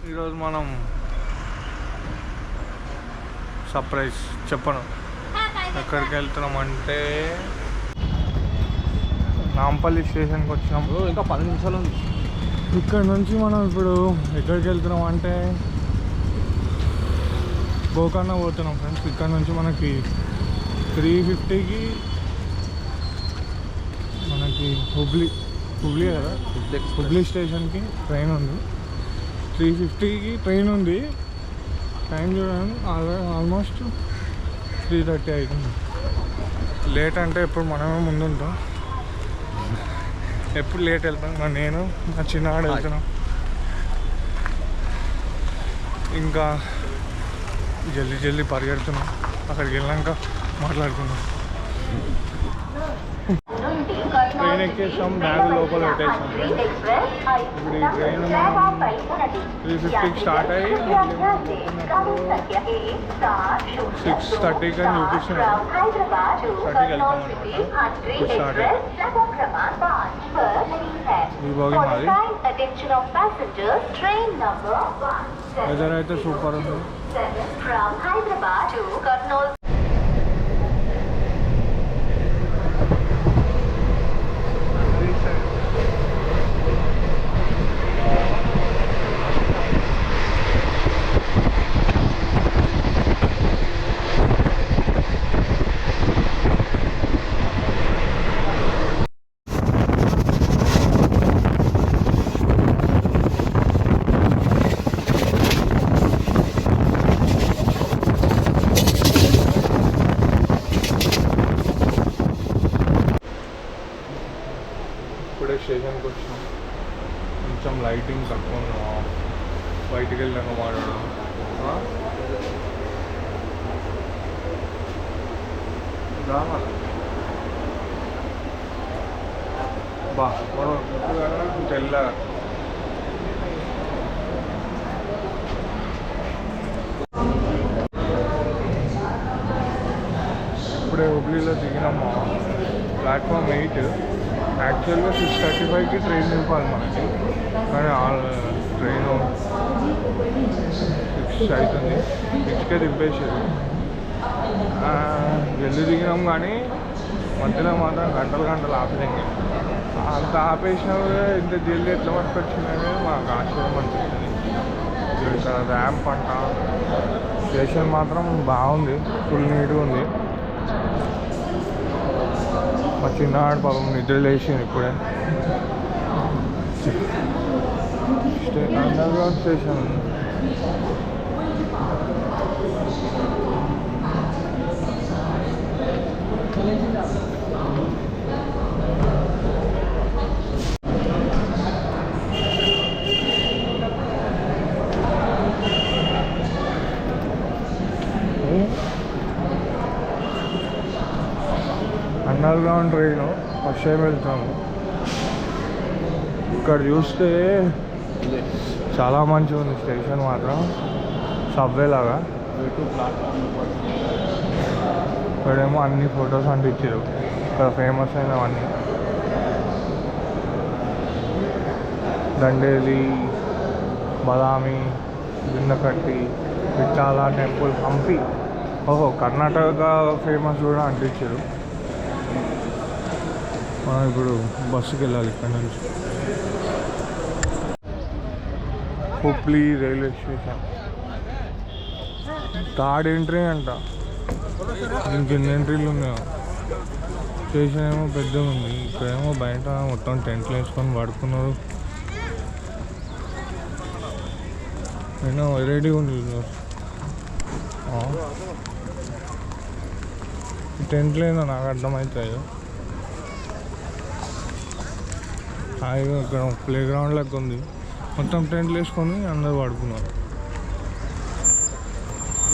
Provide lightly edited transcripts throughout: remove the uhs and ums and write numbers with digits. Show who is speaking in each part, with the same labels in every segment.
Speaker 1: ఈరోజు మనం సర్ప్రైజ్ చెప్పను ఎక్కడికి వెళ్తున్నామంటే నాంపల్లి స్టేషన్కి వచ్చినాం.
Speaker 2: ఇంకా 10 నిమిషాలు ఉంది.
Speaker 1: ఇక్కడ నుంచి మనం ఇప్పుడు ఎక్కడికి వెళ్తున్నాం అంటే గోకర్ణ పోతున్నాం ఫ్రెండ్స్. ఇక్కడ నుంచి మనకి 350కి మనకి హుబ్లీ కదా, హుబ్లీ స్టేషన్కి ట్రైన్ ఉంది. 350కి ట్రైన్ ఉంది. టైం చూడండి, ఆల్మోస్ట్ 3:30 అవుతుంది. లేట్ అంటే ఎప్పుడు మనమే ముందుంటాం, ఎప్పుడు లేట్ వెళ్తాం. నేను నా చిన్నవాడు వెళ్తున్నాం. ఇంకా జల్దీ పరిగెడుతున్నాం. అక్కడికి వెళ్ళాక మాట్లాడుకున్నాం. ట్రైన్ ఎక్కేసాం, బ్యాగ్ లోపల పెట్టేసాం. ఇప్పుడు ఈ ట్రైన్ 350కి స్టార్ట్ అయ్యి 6:30కి అని చూపిస్తున్నాం. 6:30కి వెళ్తాం అనమాట. స్టార్ట్ అయ్యి ఈ బాగా మాది. వెదర్ అయితే సూపర్ ఉంది. ఇప్పుడే స్టేషన్కి వచ్చినాం. కొంచెం లైటింగ్ తక్కువ ఉన్నాం. బయటికి వెళ్ళాక మాట్లాడడం రావాలి. మనం కొంచెం వెళ్ళాలి. ఇప్పుడే హుబ్లీలో దిగినామా. ప్లాట్ఫామ్ 8. యాక్చువల్గా 6:35కి ట్రైన్ నింపాలి మనకి, కానీ ట్రైను 6 అవుతుంది. 6కే దింపేసారు. జల్దీ దిగినాం, కానీ మధ్యలో మాత్రం గంటలు ఆపలేండి. అంత ఆపేసినా కూడా ఇంత జల్దీ ఎట్లా పట్టుకొచ్చినాయని మాకు ఆశ్చర్యం అనిపిస్తుంది. ఇక్కడ ర్యాంప్ అంట. స్టేషన్ మాత్రం బాగుంది, ఫుల్ నీట్గా ఉంది. మా చిన్నవాడు పాపం నిద్ర లేచింది ఇప్పుడే. Underground station. Underground train first time వెళ్తాము. ఇక్కడ చూస్తే చాలా మంచిగా ఉంది స్టేషన్ మాత్రం, సబ్వే లాగా. ఇక్కడేమో అన్ని ఫొటోస్ అంటించారు, ఇక్కడ ఫేమస్ అయినవన్నీ. దండేలి, బదామి, బిన్నకట్టి, విఠాల టెంపుల్, హంపి. ఓహో, కర్ణాటక ఫేమస్ కూడా అంటించారు. ఇప్పుడు బస్సుకి వెళ్ళాలి ఇక్కడ నుంచి. Hubli railway station. Third entry అంట. ఇంకెన్ని ఎంట్రీలు ఉన్నాయో. స్టేషన్ ఏమో పెద్దగా ఉంది. ఇక్కడేమో బయట మొత్తం టెంట్లు వేసుకొని పడుకున్నారు. అయినా వెరైటీగా ఉంది. టెంట్లు ఏదో నాకు అర్థమవుతాయో. హాయిగా ఇక్కడ ప్లే గ్రౌండ్ లెక్క ఉంది, మొత్తం టెంట్లు వేసుకొని అందరు పడుకున్నారు.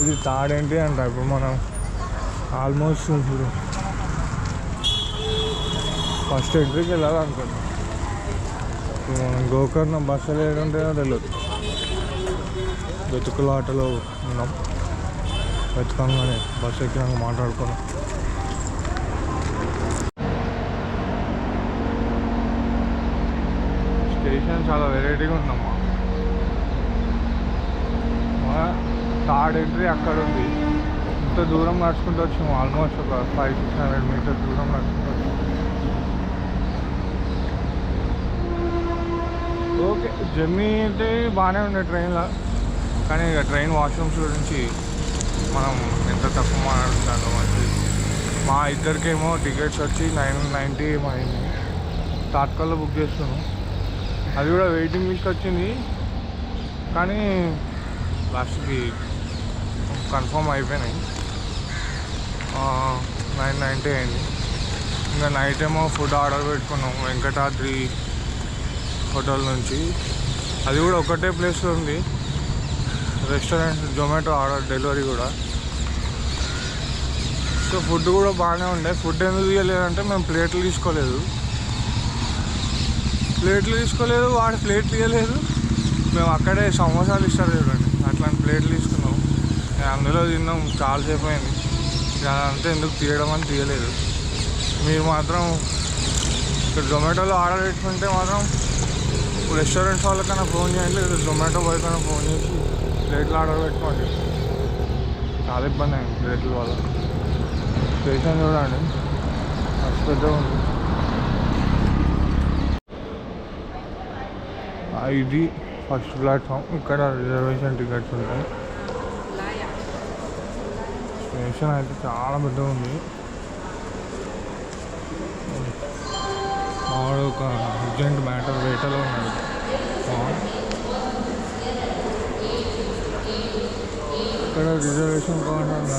Speaker 1: ఇది థర్డ్ ఎంట్రీ అంట. ఇప్పుడు మనం ఆల్మోస్ట్ ఇప్పుడు ఫస్ట్ ఎంట్రీకి వెళ్ళాలనుకుంటాం. ఇప్పుడు మనం గోకర్ణ బస్సులు ఏడుంటాయో తెలియదు. వెతుకులాటలో ఉన్నాం. వెతకంగానే బస్సు ఎక్కినాక మాట్లాడుకున్నాం. స్టేషన్ చాలా వెరైటీగా ఉందమ్మా. థర్డ్ ఎంట్రీ అక్కడ ఉంది. ఇంత దూరం నడుచుకుంటూ వచ్చాము, ఆల్మోస్ట్ ఒక 500-600 మీటర్స్ దూరం నడుచుకుంటూ వచ్చాము. ఓకే, జర్నీ అయితే బాగానే ఉండే ట్రైన్లో, కానీ ఇక ట్రైన్ వాష్రూమ్స్ గురించి మనం ఎంత తక్కువ మాట్లాడుతున్నాను. మంచి మా ఇద్దరికేమో టికెట్స్ వచ్చి 990 ఏమో అయింది. తాత్కాల్లో బుక్ చేస్తున్నాం, అది కూడా వెయిటింగ్ లిస్ట్ వచ్చింది, కానీ లాస్ట్కి కన్ఫర్మ్ అయిపోయినాయి. 990 అయింది. ఇంకా నైట్ ఏమో ఫుడ్ ఆర్డర్ పెట్టుకున్నాం వెంకటాద్రి హోటల్ నుంచి. అది కూడా ఒకటే ప్లేస్లో ఉంది రెస్టారెంట్, జొమాటో ఆర్డర్ డెలివరీ కూడా. సో ఫుడ్ కూడా బాగానే ఉండే. ఫుడ్ ఎందుకు తీయలేదంటే మేము ప్లేట్లు తీసుకోలేదు, వాడు ప్లేట్లు తీయలేదు. మేము అక్కడే సమోసాలు ఇస్తారు చూడండి, అట్లాంటి ప్లేట్లు తీసుకున్నాం, అందులో తిన్నాం. చాలాసేపు అయింది, అదంతా ఎందుకు తీయడం అని తీయలేదు. మీరు మాత్రం ఇక్కడ జొమాటోలో ఆర్డర్ పెట్టుకుంటే మాత్రం రెస్టారెంట్స్ వాళ్ళకైనా ఫోన్ చేయండి, లేదా జొమాటో బాయ్ కన్నా ఫోన్ చేసి ప్లేట్లు ఆర్డర్ పెట్టుకోండి. చాలా ఇబ్బంది అయింది ప్లేట్ల వల్ల. స్టేషన్ చూడండి మస్తు పెద్దగా ఉంది. ఇది ఫస్ట్ ప్లాట్ఫామ్, ఇక్కడ రిజర్వేషన్ టికెట్స్ ఉంటాయి. స్టేషన్ అయితే చాలా పెద్దగా ఉంది. వాడు ఒక అర్జెంట్ మ్యాటర్ వేటలో ఉన్నాడు. ఇక్కడ రిజర్వేషన్ కౌంటర్,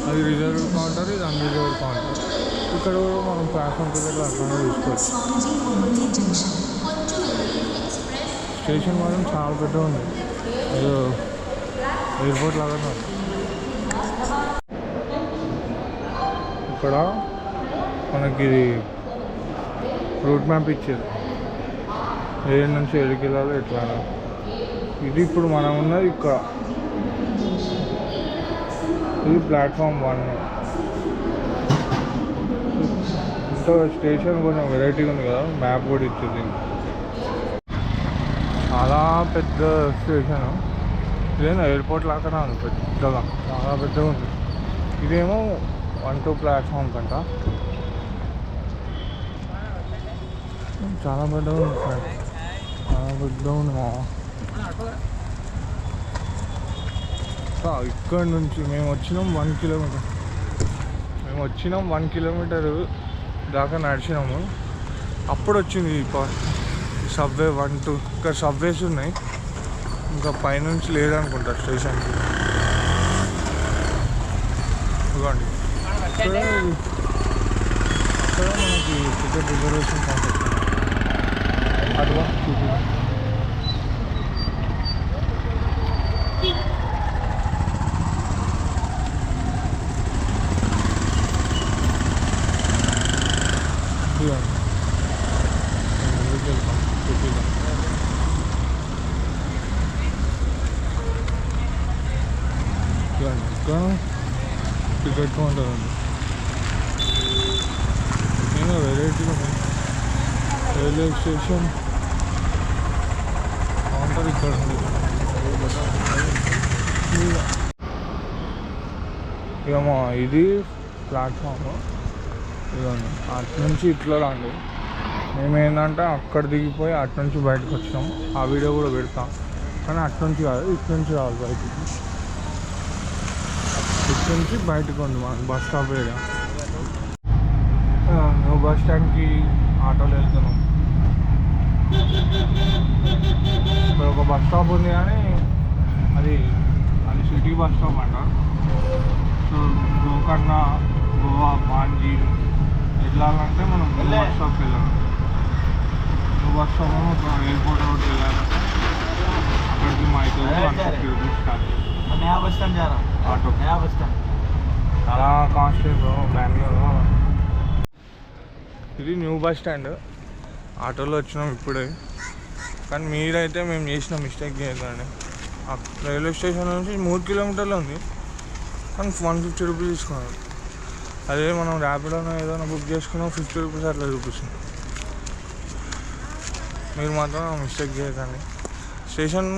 Speaker 1: అది రిజర్వ్ కౌంటర్, ఇది అన్రిజర్వ్ కౌంటర్. ఇక్కడ కూడా మనం ప్లాట్ఫామ్ టికెట్లు అట్లానే తీసుకోవచ్చు. స్టేషన్ మాత్రం చాలా పెద్దగా ఉంది, ఏదో ఎయిర్పోర్ట్ లాగానే ఉంది. ఇక్కడ మనకి ఇది రూట్ మ్యాప్ ఇచ్చేది, ఏడు నుంచి 7 కిలోలు ఎట్లా. ఇది ఇప్పుడు మనం ఉన్నది ఇక్కడ, ఇది ప్లాట్ఫామ్ 1. ఇంత స్టేషన్ కొంచెం వెరైటీగా ఉంది కదా, మ్యాప్ కూడా ఇచ్చేది. చాలా పెద్ద స్టేషన్, ఇదేనా ఎయిర్పోర్ట్ లాగానే ఉంది, పెద్దగా చాలా పెద్దగా ఉంది. ఇదేమో 1-2 ప్లాట్ఫామ్ కంట, చాలా పెద్దగా ఉంది ఫ్రెండ్, చాలా పెద్దగా ఉంది. ఇక్కడ నుంచి మేము వచ్చినాం 1 కిలోమీటర్, 1 కిలోమీటర్ దాకా నడిచినాము. అప్పుడు వచ్చింది సబ్వే 1-2. ఇక్కడ సబ్వేస్ ఉన్నాయి, ఇంకా పైనుంచి లేదనుకుంటా స్టేషన్కి. ఇవ్వండి ఇక్కడ మనకి టికెట్ రిజర్వేషన్ కాంటాక్ట్ అటువా చూపి. ఇంకా టికెట్ కౌంటర్ ఉంది, నేను వెరైటీగా ఉంది. రైల్వే స్టేషన్ కౌంటర్ ఇక్కడ ఉంది. ఇక ఇది ప్లాట్ఫామ్, ఇదండి. అటు నుంచి ఇట్లా రండి. మేము ఏంటంటే అక్కడ దిగిపోయి అటు నుంచి బయటకు వచ్చినాం, ఆ వీడియో కూడా పెడతాం. కానీ అటు నుంచి కాదు, ఇటు నుంచి రావాలి బయటికి. ఇటు నుంచి బయటకు ఉంది మనకి బస్ స్టాప్ ఏరియా. నువ్వు బస్ స్టాండ్కి ఆటోలో వెళ్తున్నాం. ఇక్కడ ఒక బస్ స్టాప్ ఉంది, కానీ అది సిటీ బస్ స్టాప్ అంట. సో గోకర్ణ, గోవా, మాంజీ వెళ్ళాలంటే మనం బస్ స్టాప్కి వెళ్ళాలి. బస్ స్టాప్ ఎయిర్పోర్ట్ రోడ్ వెళ్ళాలంటే అక్కడికి మా అయితే 150 రూపీస్ స్టార్ట్. ఆటో చాలా కాస్ట్లీ బ్రో బెంగళూరు. ఇది న్యూ బస్ స్టాండ్, ఆటోలో వచ్చినాం ఇప్పుడే. కానీ మీరైతే మేము చేసిన మిస్టేక్ చేయకండి. రైల్వే స్టేషన్ నుంచి 3 కిలోమీటర్లు ఉంది, కానీ 150 రూపీస్ తీసుకున్నారు. అదే మనం ర్యాపిడోనో ఏదైనా బుక్ చేసుకున్నాం 50 రూపీస్ అట్లా చూపిస్తుంది. మీరు మాత్రం మిస్టేక్ చేయకండి. స్టేషన్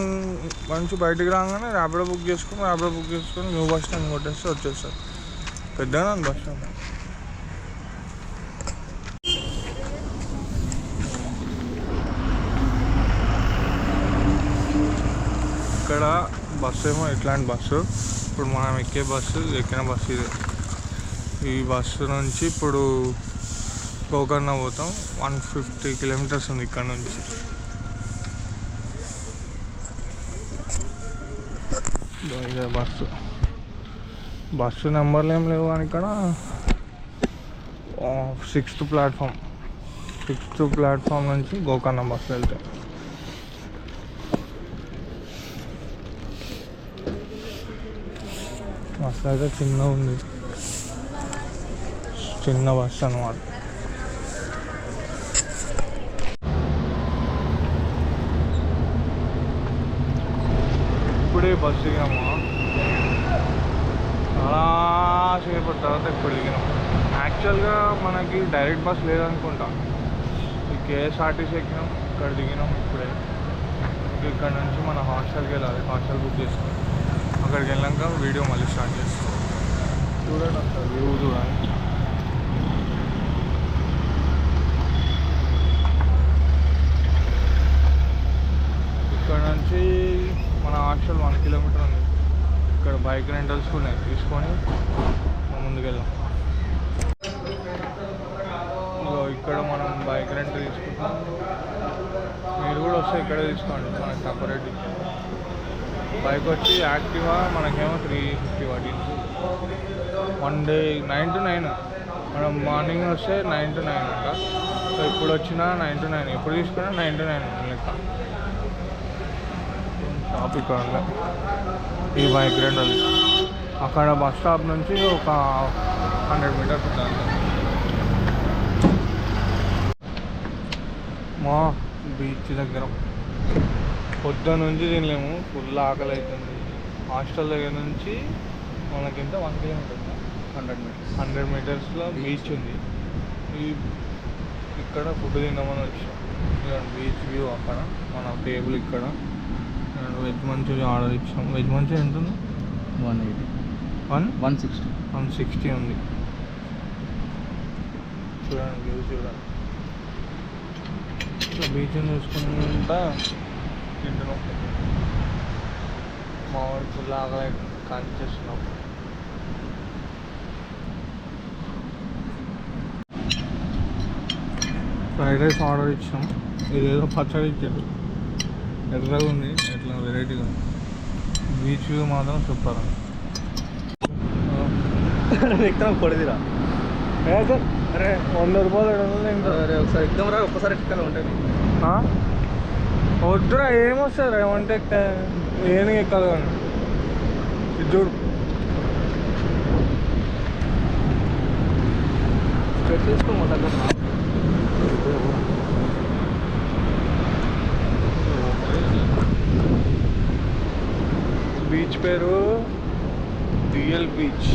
Speaker 1: నుంచి బయటికి రాగానే ర్యాపిడో బుక్ చేసుకొని న్యూ బస్ స్టాండ్ కొట్టేస్తే వచ్చేస్తారు. పెద్దగా బస్ స్టాండ్. ఇక్కడ బస్సు ఏమో ఇట్లాంటి బస్సు. ఇప్పుడు మనం ఎక్కిన బస్సు ఇది. ఈ బస్సు నుంచి ఇప్పుడు గోకర్ణ పోతాం. 150 కిలోమీటర్స్ ఉంది ఇక్కడ నుంచి. ఇదే బస్సు నెంబర్లు ఏం లేవు కానీ ఇక్కడ 6th ప్లాట్ఫామ్ నుంచి గోకర్ణ బస్సు వెళ్తాయి. బస్సు అయితే చిన్న ఉంది, చిన్న బస్సు అన్నమాట. ఇప్పుడే బస్సు దిగినామా, చాలా సేపు తర్వాత ఇప్పుడు దిగినాం. యాక్చువల్గా మనకి డైరెక్ట్ బస్ లేదనుకుంటా. ఈ కేఎస్ఆర్టీసీ ఎక్కినాం, ఇక్కడ దిగినాం ఇప్పుడే. ఇక్కడ నుంచి మన హాస్టల్కి వెళ్ళాలి. హాస్టల్ బుక్ చేసుకుని అక్కడికి వెళ్ళాక వీడియో మళ్ళీ స్టార్ట్ చేస్తాం. చూడండి అక్కడ వ్యూ చూడండి. ఇక్కడ నుంచి మన హాస్టల్ 1 కిలోమీటర్ ఉంది. ఇక్కడ బైక్ రెంటల్స్ ఉన్నాయి, తీసుకొని ముందుకు వెళ్దాం. ఇక్కడ మనం బైక్ రెంట్ తీసుకుంటాం. మీరు కూడా వస్తే ఇక్కడే తీసుకోండి, మనకి తక్కువ రేటు. బైక్ వచ్చి యాక్టివా మనకేమో 350 పడింది. 1 డే 9 to 9. మనం మార్నింగ్ వస్తే 9 to 9 అంట. సో ఇప్పుడు వచ్చినా 9 to 9, ఎప్పుడు తీసుకున్నా 9 to 9 లెక్క. షాప్ ఇక్కడ ఈ బైక్ రెంటల్. అక్కడ బస్ స్టాప్ నుంచి ఒక 100 మీటర్స్ ఉంటుంది. మా బీచ్ దగ్గర పొద్దున్న నుంచి తినలేము, ఫుల్ ఆకలి అవుతుంది. హాస్టల్ దగ్గర నుంచి మనకింత 1 కిలోమీటర్, 100 మీటర్స్లో బీచ్ ఉంది. ఇక్కడ ఫుడ్ తిందామని వచ్చాం. బీచ్ వ్యూ అక్కడ మన టేబుల్. ఇక్కడ వెజ్ మంచూరియా ఆర్డర్ ఇచ్చాం. వెజ్ మంచూరియా ఎంత ఉంది?
Speaker 2: 180.
Speaker 1: 160 ఉంది. చూడండి వ్యూ చూడండి. ఇట్లా బీచ్ని చూసుకుంటా తింటున్నాం. మా వాడు ఫుల్ ఆకలి కాంచేస్తున్నాం. ఫ్రైడ్ రైస్ ఆర్డర్ ఇచ్చాం. ఇదేదో పచ్చడి ఇచ్చారు, ఎర్రగా ఉంది, ఎట్లా వెరైటీగా. బీచ్ వ్యూ మాత్రం సూపర్.
Speaker 2: ఎక్కడ పడిదిరా?
Speaker 1: అరే 100 రూపాయలు 200
Speaker 2: ఒకసారి ఎగ్దాం రా, ఒక్కసారి ఎక్కడ ఉంటుంది.
Speaker 1: వద్దురా, ఏమొస్తుంది ఏమంటే ఏమి ఎక్కాలి కానీ. ఇది చూడు,
Speaker 2: తీసుకో దగ్గర.
Speaker 1: బీచ్ పేరు రియల్ బీచ్.